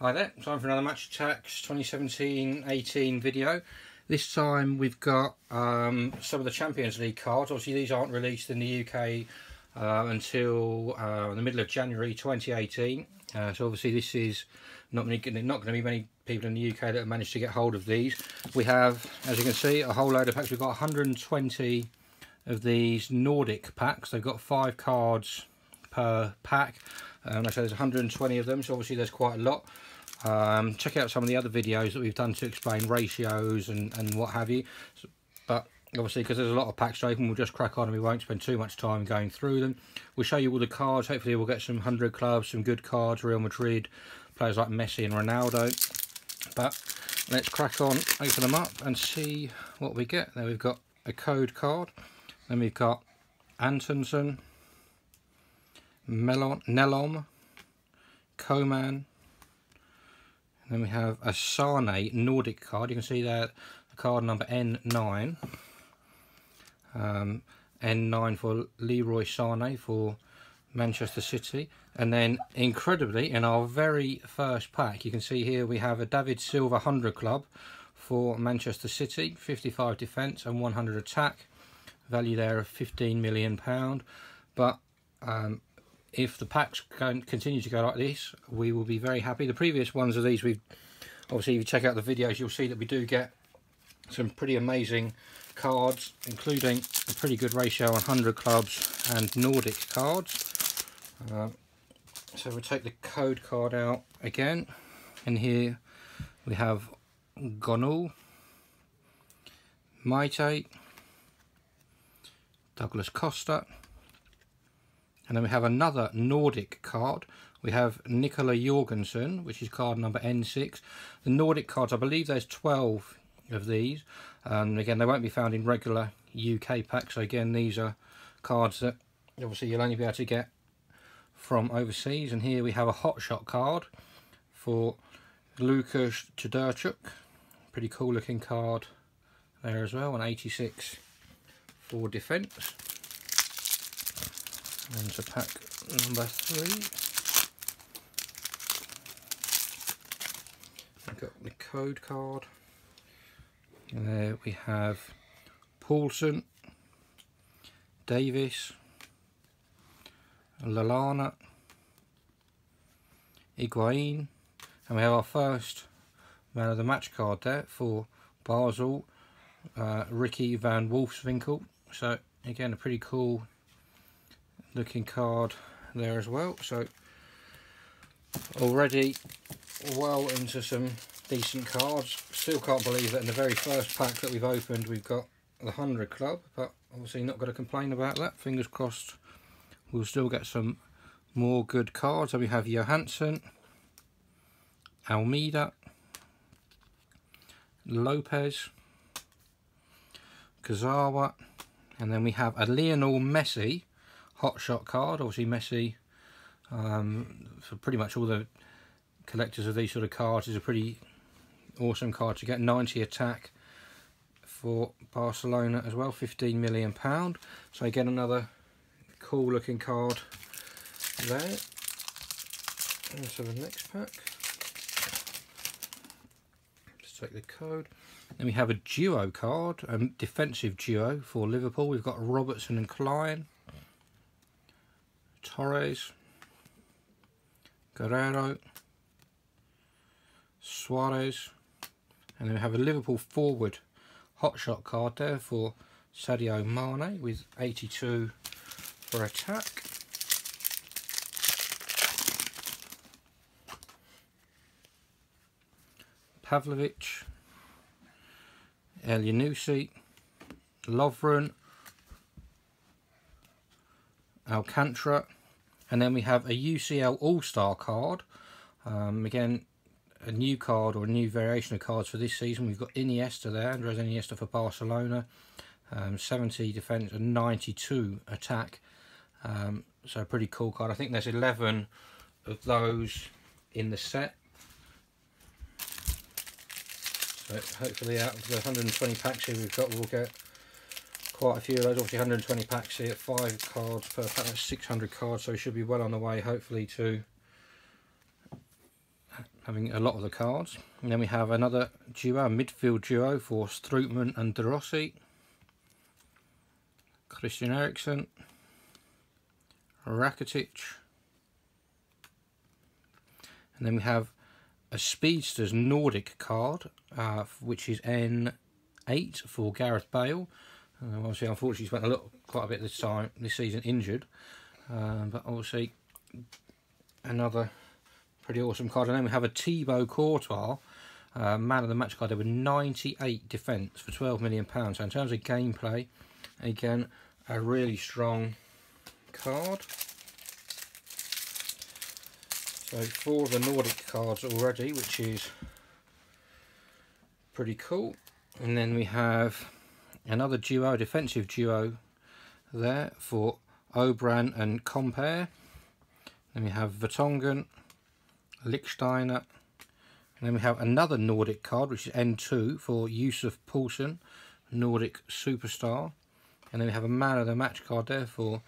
Hi there, time for another Match Attax 2017-18 video. This time we've got some of the Champions League cards. Obviously these aren't released in the UK until the middle of January 2018. So obviously this is not going to be many people in the UK that have managed to get hold of these. We have, as you can see, a whole load of packs. We've got 120 of these Nordic packs. They've got 5 cards per pack. Like I said, there's 120 of them, so obviously there's quite a lot. Check out some of the other videos that we've done to explain ratios and what have you. But obviously, because there's a lot of packs to open, we'll just crack on and we won't spend too much time going through them. We'll show you all the cards. Hopefully we'll get some 100 clubs, some good cards, Real Madrid, players like Messi and Ronaldo. But let's crack on, open them up and see what we get. There we've got a code card. Then we've got Antonsen, Nelom, Coman. Then we have a Sane Nordic card. You can see there the card number N9. N9 for Leroy Sane for Manchester City. And then, incredibly, in our very first pack, you can see here we have a David Silva 100 club for Manchester City. 55 defence and 100 attack. Value there of £15 million. But if the packs continue to go like this, we will be very happy. The previous ones of these, we've obviously, if you check out the videos, you'll see that we do get some pretty amazing cards, including a pretty good ratio on 100 clubs and Nordic cards. So we'll take the code card out again, and here we have Gonul, Maite, Douglas Costa. And then we have another Nordic card. We have Nicola Jorgensen, which is card number N6. The Nordic cards, I believe there's 12 of these. Again, they won't be found in regular UK packs. So again, these are cards that obviously you'll only be able to get from overseas. And here we have a Hot Shot card for Lukas Tudorchuk. Pretty cool looking card there as well. An 86 for defence. And to pack number 3. We've got the code card. And there we have Paulson, Davis, Lallana, Higuain, and we have our first man of the match card there for Basel, Ricky van Wolfswinkel. So again, a pretty cool looking card there as well. So already well into some decent cards. Still can't believe that in the very first pack that we've opened we've got the 100 club, but obviously not going to complain about that. Fingers crossed we'll still get some more good cards. So we have Johansson, Almeida, Lopez, Kazawa, and then we have a Lionel Messi Hot Shot card. Obviously Messi, for pretty much all the collectors of these sort of cards, is a pretty awesome card to get. 90 attack for Barcelona as well, £15 million. So again, another cool looking card there. And so the next pack, just take the code. Then we have a duo card, a defensive duo for Liverpool. We've got Robertson and Klein, Torres, Guerrero, Suarez, and then we have a Liverpool forward Hot Shot card there for Sadio Mane with 82 for attack. Pavlovic, Elyounoussi, Lovren, Alcantara, and then we have a UCL All-Star card. Again, a new card or a new variation of cards for this season. We've got Iniesta there, Andres Iniesta for Barcelona, 70 defence and 92 attack. So a pretty cool card. I think there's 11 of those in the set. So hopefully out of the 120 packs here we've got, we'll get quite a few of those. Obviously 120 packs here, 5 cards per pack, that's 600 cards, so we should be well on the way hopefully to having a lot of the cards. And then we have another duo, a midfield duo for Strootman and De Rossi, Christian Eriksen, Rakitic, and then we have a Speedsters Nordic card, which is N8 for Gareth Bale. Obviously, unfortunately, he spent quite a bit this season injured, but obviously another pretty awesome card. And then we have a Thibaut Courtois, man of the match card there with 98 defence for £12 million. So in terms of gameplay, again, a really strong card. So 4 of the Nordic cards already, which is pretty cool. And then we have another duo, a defensive duo there for Obran and Compare. Then we have Vertonghen, Lichtsteiner, and then we have another Nordic card, which is N2 for Yusuf Poulsen, Nordic superstar. And then we have a man of the match card there for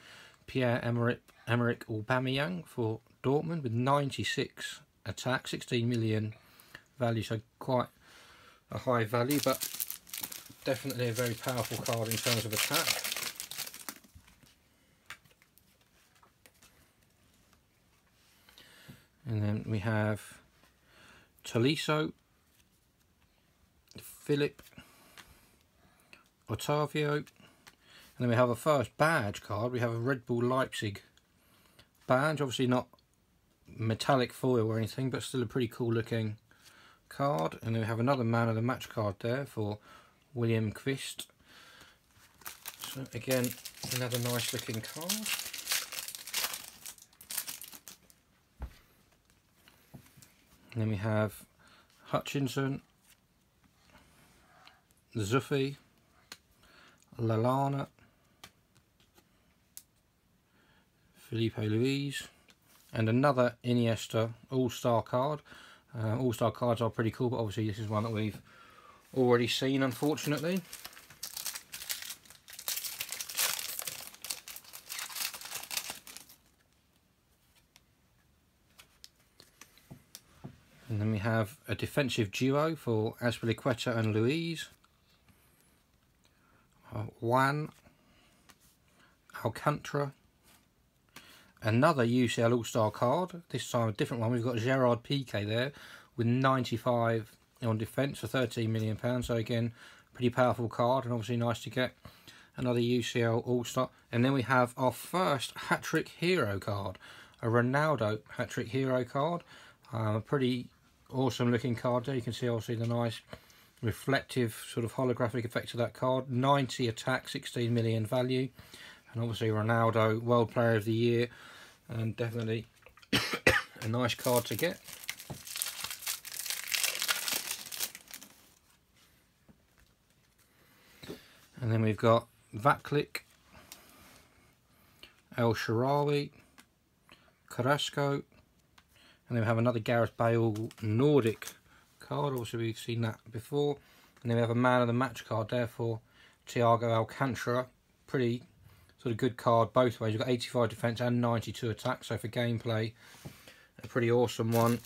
Pierre-Emerick Aubameyang for Dortmund with 96 attack, 16 million value, so quite a high value, but definitely a very powerful card in terms of attack. And then we have Tolisso, Philip, Otavio, and then we have a first badge card. We have a Red Bull Leipzig badge, obviously not metallic foil or anything, but still a pretty cool looking card. And then we have another man of the match card there for William Kvist. So again, another nice looking card. And then we have Hutchinson, Zuffi, Lallana, Felipe Luis, and another Iniesta All-Star card. All-Star cards are pretty cool, but obviously this is one that we've already seen, unfortunately. And then we have a defensive duo for Azpilicueta and Luiz. Juan, Alcantara. Another UCL All-Star card, this time a different one. We've got Gerard Piqué there with 95 on defence for £13 million. So again, pretty powerful card, and obviously nice to get another UCL All-Star. And then we have our first hat-trick hero card, a Ronaldo hat-trick hero card. A pretty awesome looking card there. You can see obviously the nice reflective sort of holographic effect of that card. 90 attack, 16 million value, and obviously Ronaldo, World Player of the Year, and definitely a nice card to get. And then we've got Vatlik, El Shaarawy, Carrasco, and then we have another Gareth Bale Nordic card. Also, we've seen that before. And then we have a man of the match card there for Thiago Alcantara. Pretty sort of good card both ways. You've got 85 defence and 92 attack. So for gameplay, a pretty awesome one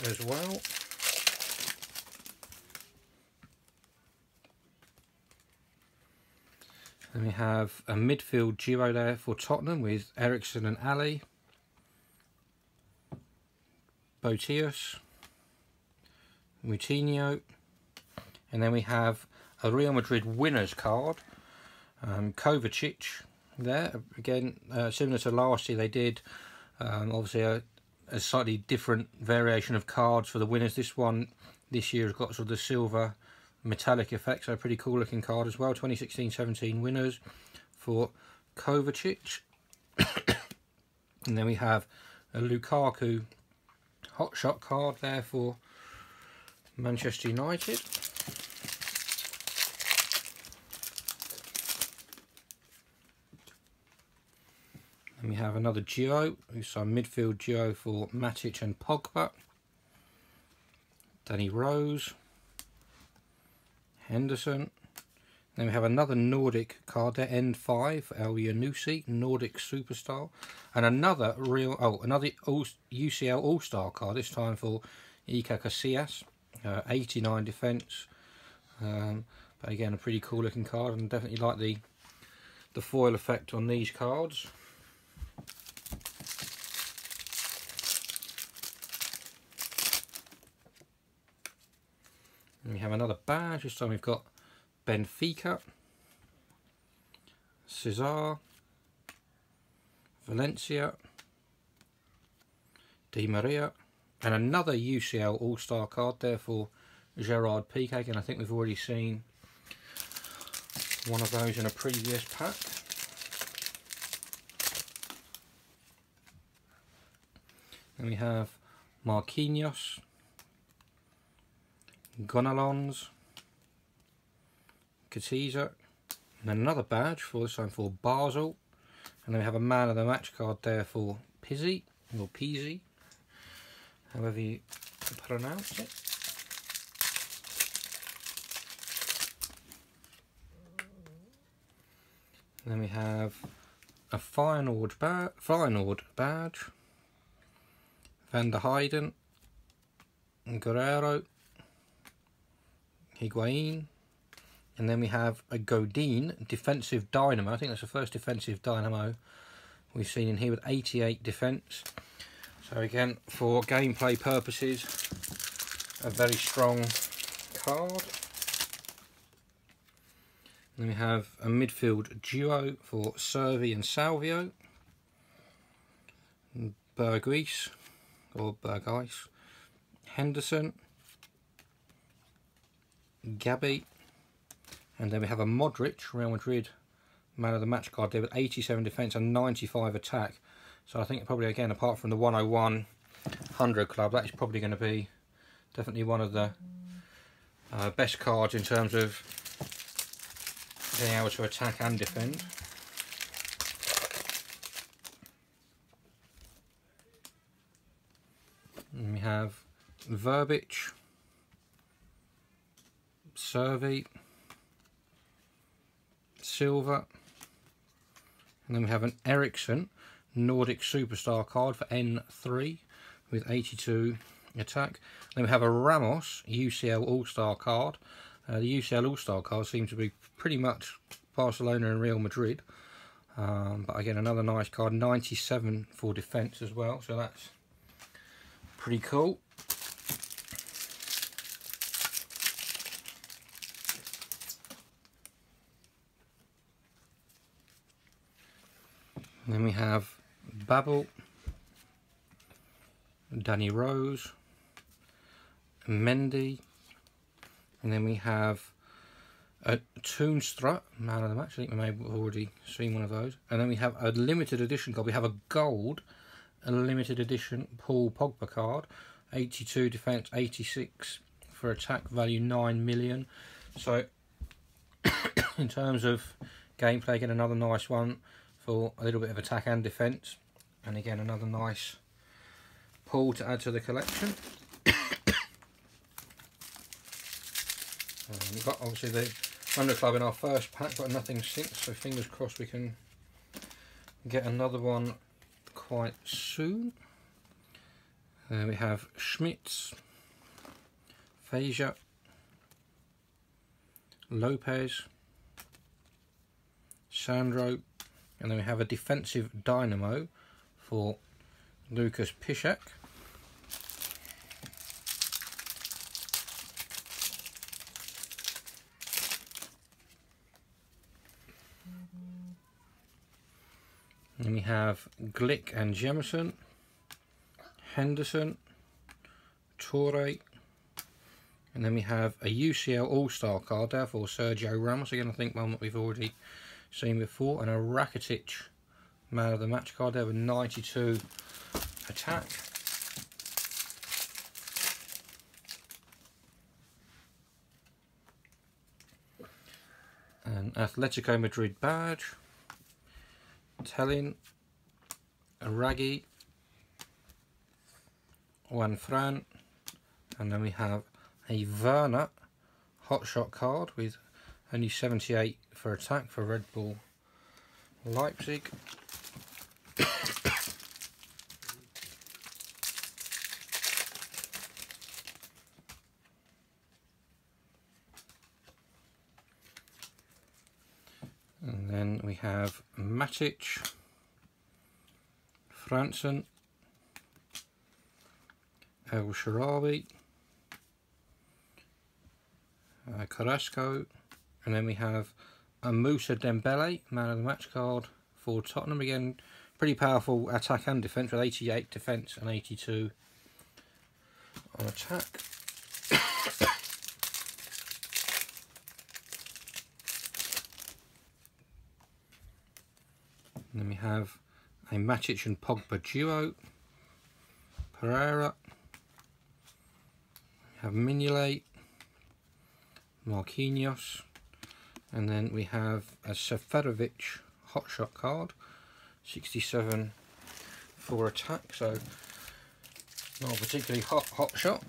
as well. And we have a midfield duo there for Tottenham with Eriksen and Ali, Botius, Moutinho, and then we have a Real Madrid winners card, Kovacic there. Again, similar to last year, they did obviously a slightly different variation of cards for the winners. This one this year has got sort of the silver metallic effect, so a pretty cool looking card as well. 2016-17 winners for Kovacic. And then we have a Lukaku hotshot card there for Manchester United. And we have another duo, it's our midfield duo for Matic and Pogba. Danny Rose, Henderson. Then we have another Nordic card there, N5 for El Yanusi, Nordic Superstar. And another UCL All-Star card, this time for Iker Casillas, 89 defence. But again, a pretty cool looking card, and definitely like the foil effect on these cards. And we have another badge, this time we've got Benfica, Cesar, Valencia, Di Maria, and another UCL All-Star card there for Gerard Piqué, and I think we've already seen one of those in a previous pack. And we have Marquinhos, Gonalons, Katiza, and another badge for this time for Basel. And then we have a man of the match card there for Pizzi, or Pizzi, however you pronounce it. And then we have a Feyenoord badge, Van der Heyden, Guerrero, Higuain, and then we have a Godin defensive dynamo. I think that's the first defensive dynamo we've seen in here with 88 defence. So again, for gameplay purposes, a very strong card. Then we have a midfield duo for Servi and Salvio, Berghuis, or Berghuis, Henderson, Gabby, and then we have a Modric, Real Madrid man of the match card there with 87 defence and 95 attack. So I think probably, again, apart from the 101 100 club, that is probably going to be definitely one of the best cards in terms of being able to attack and defend. And we have Verbic, Servi, Silva, and then we have an Ericsson Nordic Superstar card for N3 with 82 attack. Then we have a Ramos UCL All-Star card. The UCL All-Star cards seem to be pretty much Barcelona and Real Madrid. But again, another nice card, 97 for defence as well, so that's pretty cool. And then we have Babel, Danny Rose, Mendy, and then we have a Toonstra, man of the match. I think we may have already seen one of those. And then we have a limited edition card. We have a gold, a limited edition Paul Pogba card, 82 defence, 86 for attack, value 9 million. So in terms of gameplay, again, another nice one for a little bit of attack and defence, and again another nice pull to add to the collection. We've got obviously the 100 club in our first pack, but nothing since, so fingers crossed we can get another one quite soon. We have Schmitz, Feja, Lopez, Sandro, and then we have a defensive dynamo for Lucas Piszczek. And we have Glick and Jemison, Henderson, Torre, and then we have a UCL All-Star card there for Sergio Ramos, again I think one that we've already seen before, and a Rakitic man of the match card there with 92 attack. An Atletico Madrid badge, Tellin, Raggi, Juan Fran, and then we have a Werner hotshot card with Only 78 for attack for Red Bull Leipzig. And then we have Matic, Franson, El Shaarawy, Carrasco, and then we have a Moussa Dembele, man of the match card for Tottenham. Again, pretty powerful attack and defence with 88 defence and 82 on attack. And then we have a Matic and Pogba duo, Pereira, we have Mignolet, Marquinhos, and then we have a Seferovic hotshot card, 67 for attack, so not a particularly hot shot.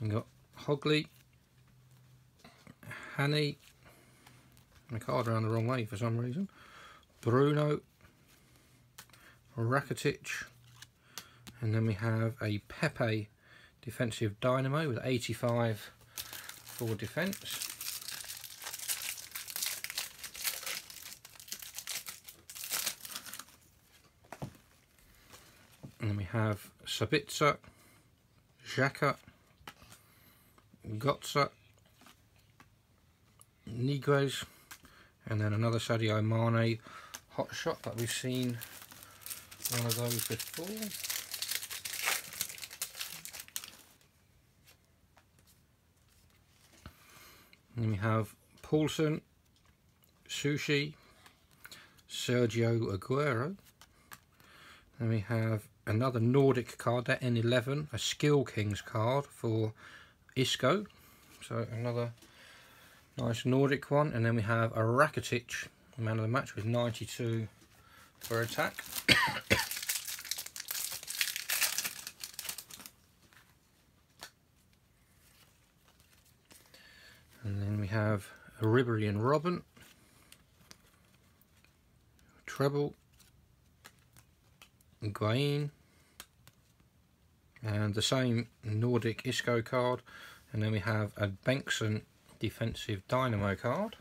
We've got Hogley, Hani, my card around the wrong way for some reason, Bruno, Rakitic, and then we have a Pepe defensive dynamo with 85 for defence. And then we have Sabitzer, Xhaka, Götze, Niguez, and then another Sadio Mane hot shot that we've seen one of those before. And then we have Paulson, Sushi, Sergio Aguero. Then we have another Nordic card, that N11, a Skill Kings card for Isco. So another nice Nordic one. And then we have a Rakitic, man of the match with 92 for attack. And then we have a Ribery and Robin, Treble, Guain, and the same Nordic Isco card. And then we have a Bengtsson defensive dynamo card.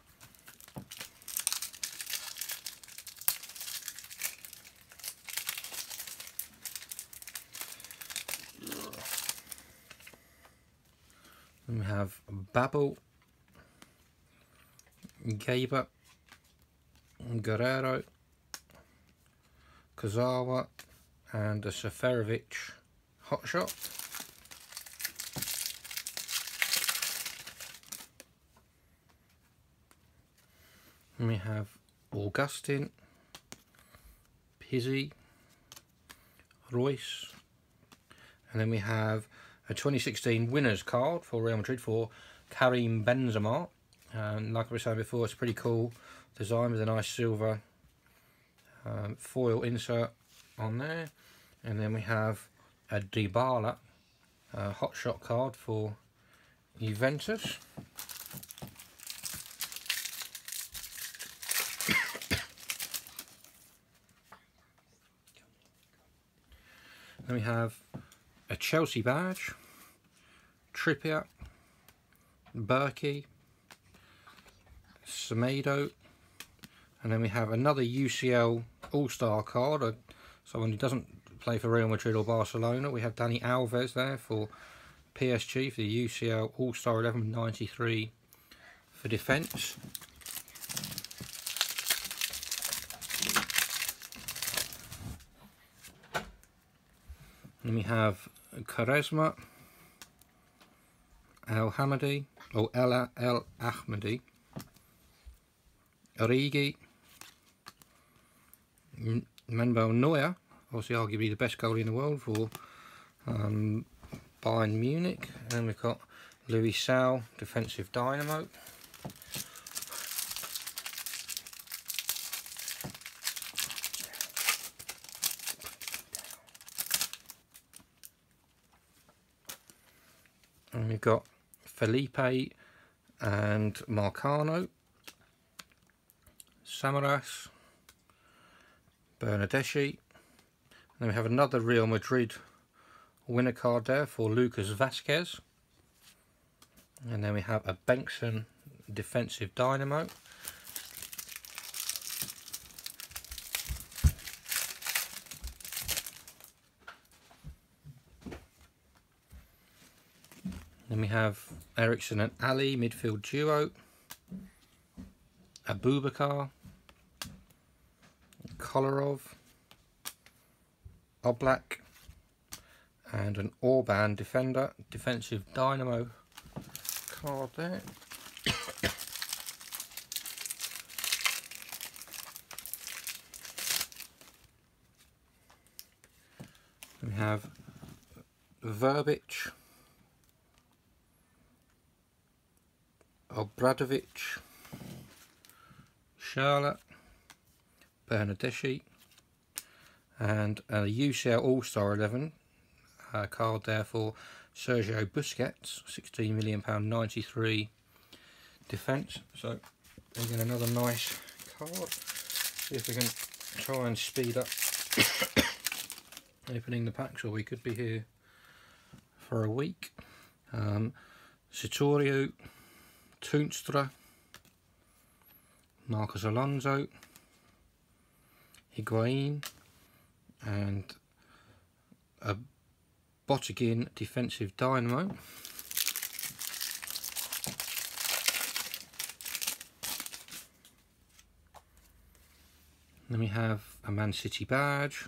Then we have Babel, Gaber, Guerrero, Kazawa, and a Seferovic hotshot. And we have Augustin, Pizzi, Royce, and then we have a 2016 winners card for Real Madrid for Karim Benzema. And like I was saying before, it's a pretty cool design with a nice silver foil insert on there. And then we have a Dybala hotshot card for Juventus. Then we have a Chelsea badge, Trippier, Berkey, Semedo, and then we have another UCL All-Star card, someone who doesn't play for Real Madrid or Barcelona. We have Dani Alves there for PSG for the UCL All-Star 11 93 for defence. Then we have Quaresma, El Hamadi, or El Ahmadi, Origi, Manuel Neuer, obviously arguably the best goalie in the world for Bayern Munich. And then we've got Louis Sal, defensive dynamo. And we've got Felipe and Marcano, Samaras, Bernardeschi. Then we have another Real Madrid winner card there for Lucas Vazquez. And then we have a Bengtson defensive dynamo. Then we have Eriksen and Ali midfield duo, Abubakar, Kolarov, Oblak, and an Orban defender, defensive dynamo card there. We have Verbic, Obradovic, Charlotte, Bernardeschi, and a UCL All-Star 11 card there for Sergio Busquets, £16 million 93 defence. So again, another nice card. See if we can try and speed up opening the packs, or we could be here for a week. Sitorio, Toonstra, Marcos Alonso, Higuain, and a Bottegin defensive dynamo. Then we have a Man City badge,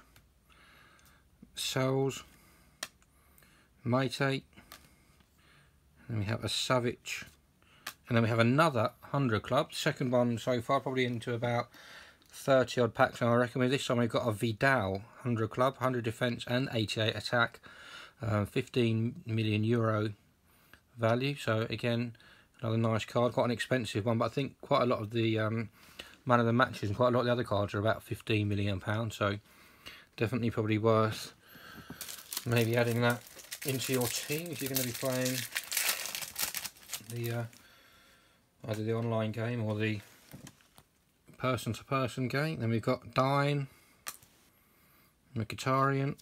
Sells, Maite, and we have a Savic, and then we have another 100 club, second one so far, probably into about 30 odd packs. And I reckon this time we've got a Vidal 100 club, 100 defence and 88 attack, 15 million euro value. So again, another nice card, quite an expensive one, but I think quite a lot of the man of the matches and quite a lot of the other cards are about £15 million, so definitely probably worth maybe adding that into your team if you're going to be playing the either the online game or the person-to-person game. Then we've got Dine, Mkhitaryan,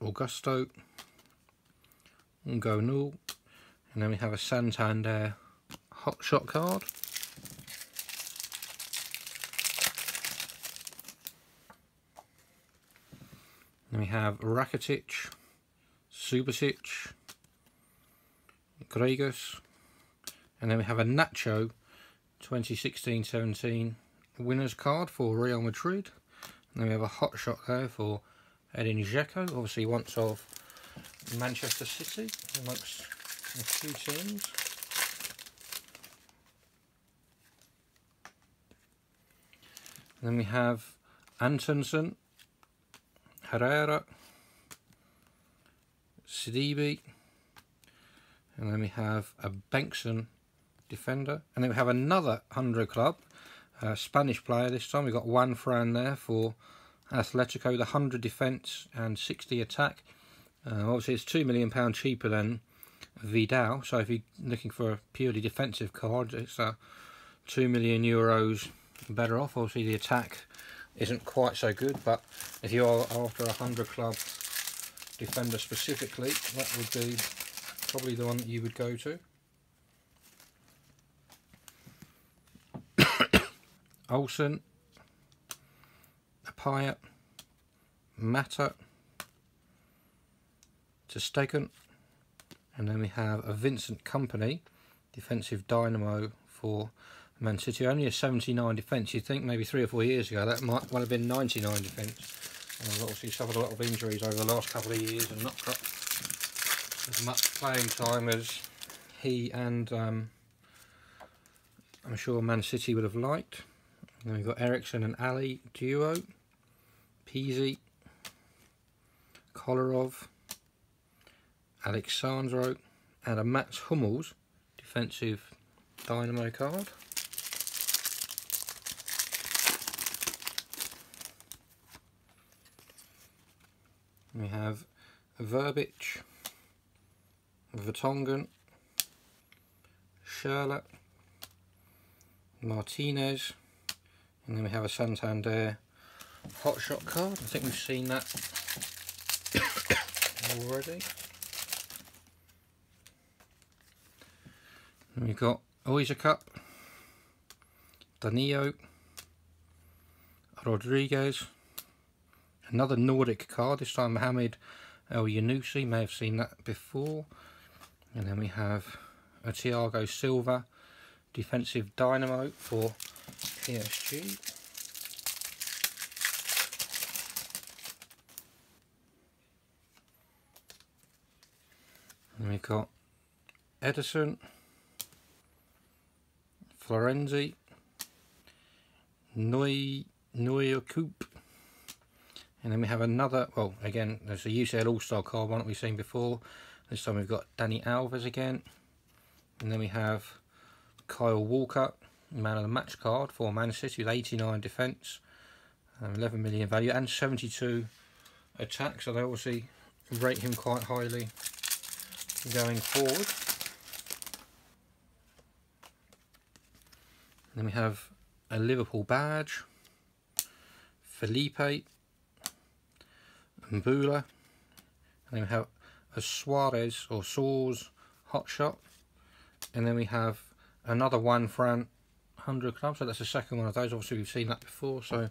Augusto, Ngonul, and then we have a Santander Hot Shot card. Then we have Rakitic, Subasic, Gregus, and then we have a Nacho 2016-17 winners card for Real Madrid. And then we have a hot shot there for Edin Dzeko, obviously once of Manchester City, amongst a few teams. And then we have Antonsen, Herrera, Sidibe, and then we have a Bengtson defender, and then we have another 100 club, Spanish player this time. We've got Juan Fran there for Atletico, the 100 defence and 60 attack. Obviously it's £2 million cheaper than Vidal, so if you're looking for a purely defensive card, it's €2 million better off. Obviously the attack isn't quite so good, but if you are after a 100 club defender specifically, that would be probably the one that you would go to. Olsen, Apaya, Mata, Stegen, and then we have a Vincent Kompany defensive dynamo for Man City. Only a 79 defence. You'd think maybe 3 or 4 years ago that might have been 99 defence. Obviously suffered a lot of injuries over the last couple of years and not got as much playing time as he and I'm sure Man City would have liked. And then we've got Eriksen and Ali duo, Pizzi, Kolarov, Alexandro, and a Mats Hummels defensive dynamo card. We have Verbic, Vertonghen, Schürrle, Martinez, and then we have a Santander hot shot card. I think we've seen that already. And we've got Oyster Cup, Danilo, Rodriguez, another Nordic card, this time Mohamed El Yunusi, may have seen that before. And then we have a Thiago Silva defensive dynamo for PSG. And we've got Edison, Florenzi, Neuer Coupe, and then we have another, well again there's a UCL All-Star card, one that we've seen before. This time we've got Dani Alves again, and then we have Kyle Walker, man of the match card for Man City with 89 defence, 11 million value and 72 attack, so they obviously rate him quite highly going forward. Then we have a Liverpool badge, Felipe, Mbula, and then we have a Suarez or Soares hot shot, and then we have another one Fran 100 club, so that's the second one of those. Obviously we've seen that before, so I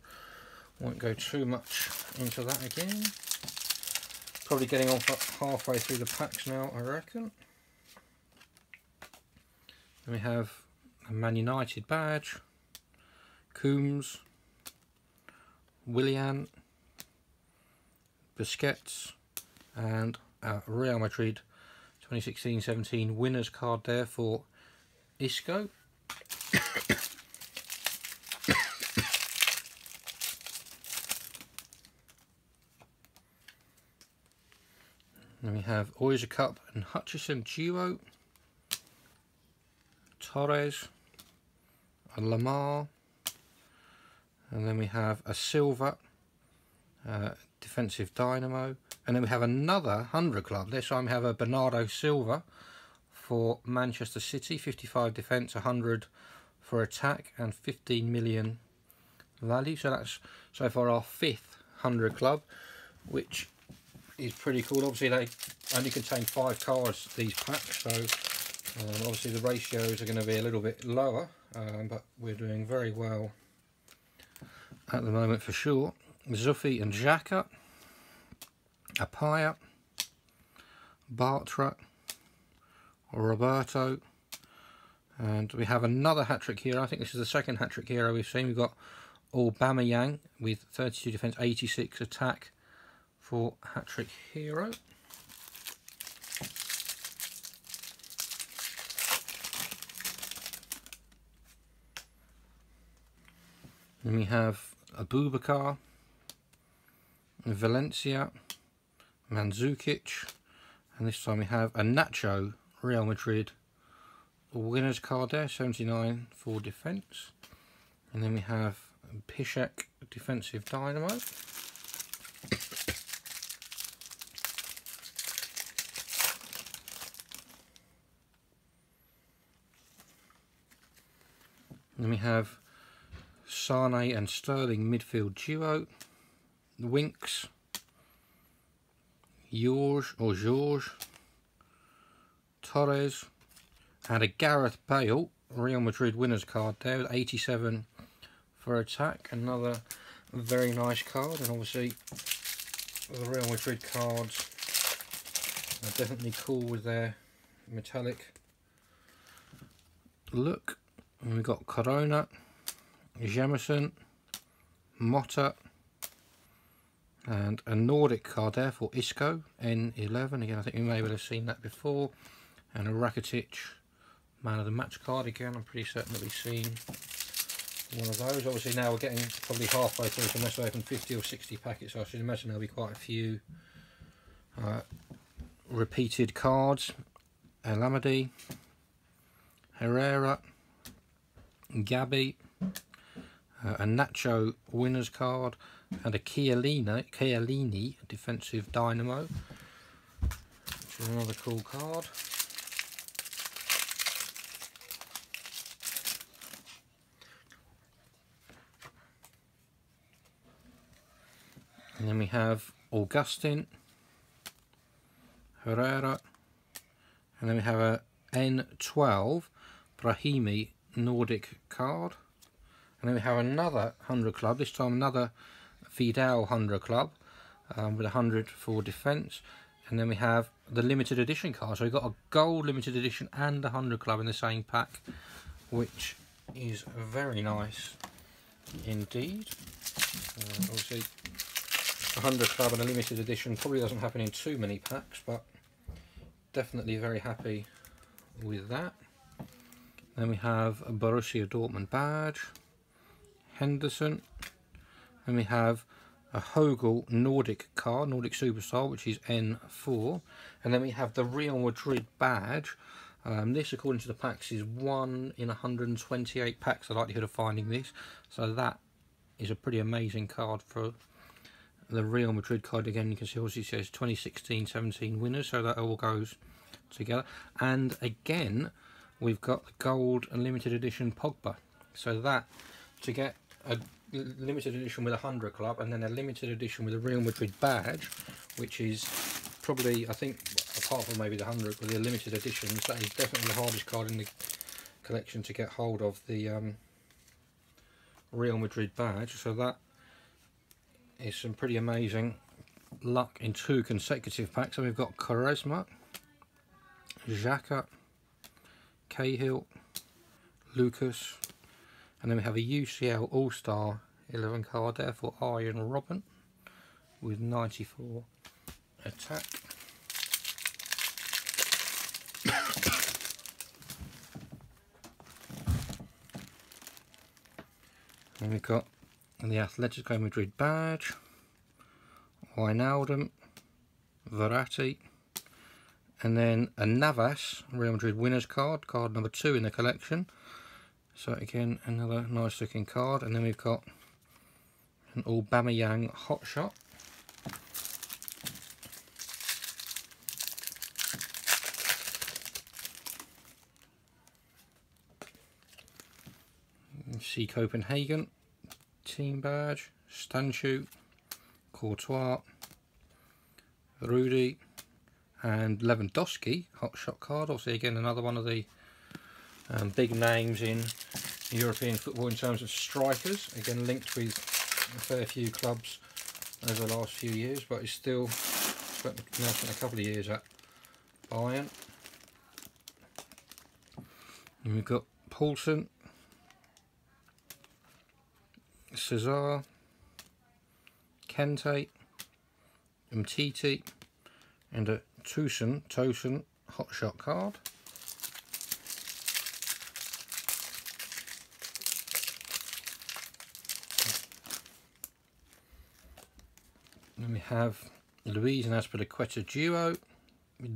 won't go too much into that again. Probably getting on for halfway through the packs now, I reckon. Then we have a Man United badge, Coombs, Willian, Busquets, and a Real Madrid 2016-17 winners card there for Isco. Then we have Oyster Cup and Hutchison duo, Torres, a Lamar, and then we have a Silva defensive dynamo, and then we have another 100 club. This time we have a Bernardo Silva for Manchester City, 55 defence, 100 for attack, and 15 million value. So that's so far our 5th 100 club, which is pretty cool. Obviously they only contain 5 cards, these packs, so obviously the ratios are going to be a little bit lower, but we're doing very well at the moment for sure. Zuffi and Xhaka, Apaya, Bartra, Roberto, and we have another hat-trick hero. I think this is the second hat-trick hero we've seen. We've got Aubameyang with 32 defence, 86 attack for hat-trick hero. Then we have Abubakar, Valencia, Mandzukic, and this time we have a Nacho Real Madrid winners card there, 79 for defence, and then we have Piszczek defensive dynamo. Then we have Sane and Sterling midfield duo, Winks, George, Torres, and a Gareth Bale Real Madrid winners card there with 87 for attack. Another very nice card, and obviously the Real Madrid cards are definitely cool with their metallic look. And we've got Corona, Jemison, Motta, and a Nordic card there for Isco, N11. Again, I think we may well have seen that before. And a Rakitic man of the match card. Again, I'm pretty certain that we've seen one of those. Obviously now we're getting probably halfway through, so unless we open 50 or 60 packets, I should imagine there'll be quite a few repeated cards. Elamadi, Herrera, Gabby, a Nacho winners card, and a Chiellini defensive dynamo, which is another cool card. And then we have Augustin, Herrera, and then we have a N12 Brahimi Nordic card. And then we have another 100 club, this time another Vidal 100 club with 100 for defence. And then we have the limited edition card. So we've got a gold limited edition and a 100 club in the same pack, which is very nice indeed. Obviously, a 100 club and a limited edition probably doesn't happen in too many packs, but definitely very happy with that. Then we have a Borussia Dortmund badge, Henderson, and we have a Hogel Nordic card, Nordic Superstar, which is N4, and then we have the Real Madrid badge. This, according to the packs, is 1 in 128 packs, the likelihood of finding this, so that is a pretty amazing card for the Real Madrid card. Again, you can see obviously it says 2016-17 winners, so that all goes together. And again, we've got the gold and limited edition Pogba, so that, to get a limited edition with a 100 club and then a limited edition with a Real Madrid badge, which is probably, I think, apart from maybe the 100 with the limited editions, that is definitely the hardest card in the collection to get hold of, the Real Madrid badge. So that is some pretty amazing luck in 2 consecutive packs. So we've got Quaresma, Xhaka, Cahill, Lucas, and then we have a UCL All-Star 11 card there for Arjen Robben with 94 attack. And we've got the Atletico Madrid badge, Wijnaldum, Verratti, and then a Navas Real Madrid winners card, card number 2 in the collection. So again, another nice looking card. And then we've got an Aubameyang hot shot. FC Copenhagen team badge, Stanchu, Courtois, Rudy, and Lewandowski hot shot card. Obviously again another one of the big names in European football in terms of strikers, again linked with a fair few clubs over the last few years, but he's still spent a couple of years at Bayern. And we've got Paulsen, Cesar, Kente, Umtiti, and a Tosun hot shot card. Then we have Luis and Azpilicueta duo,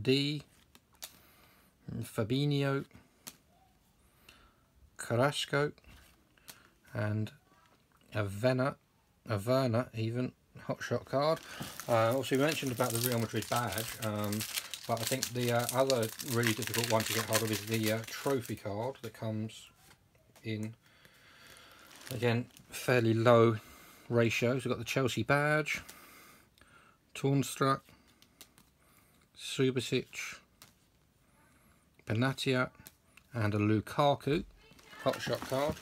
D, Fabinho, Carrasco, and a Werner even hot shot card. Also, we mentioned about the Real Madrid badge, but I think the other really difficult one to get hold of is the trophy card that comes in, again, fairly low ratios. We've got the Chelsea badge, Tornstruck, Subasic, Benatia, and a Lukaku hot shot card.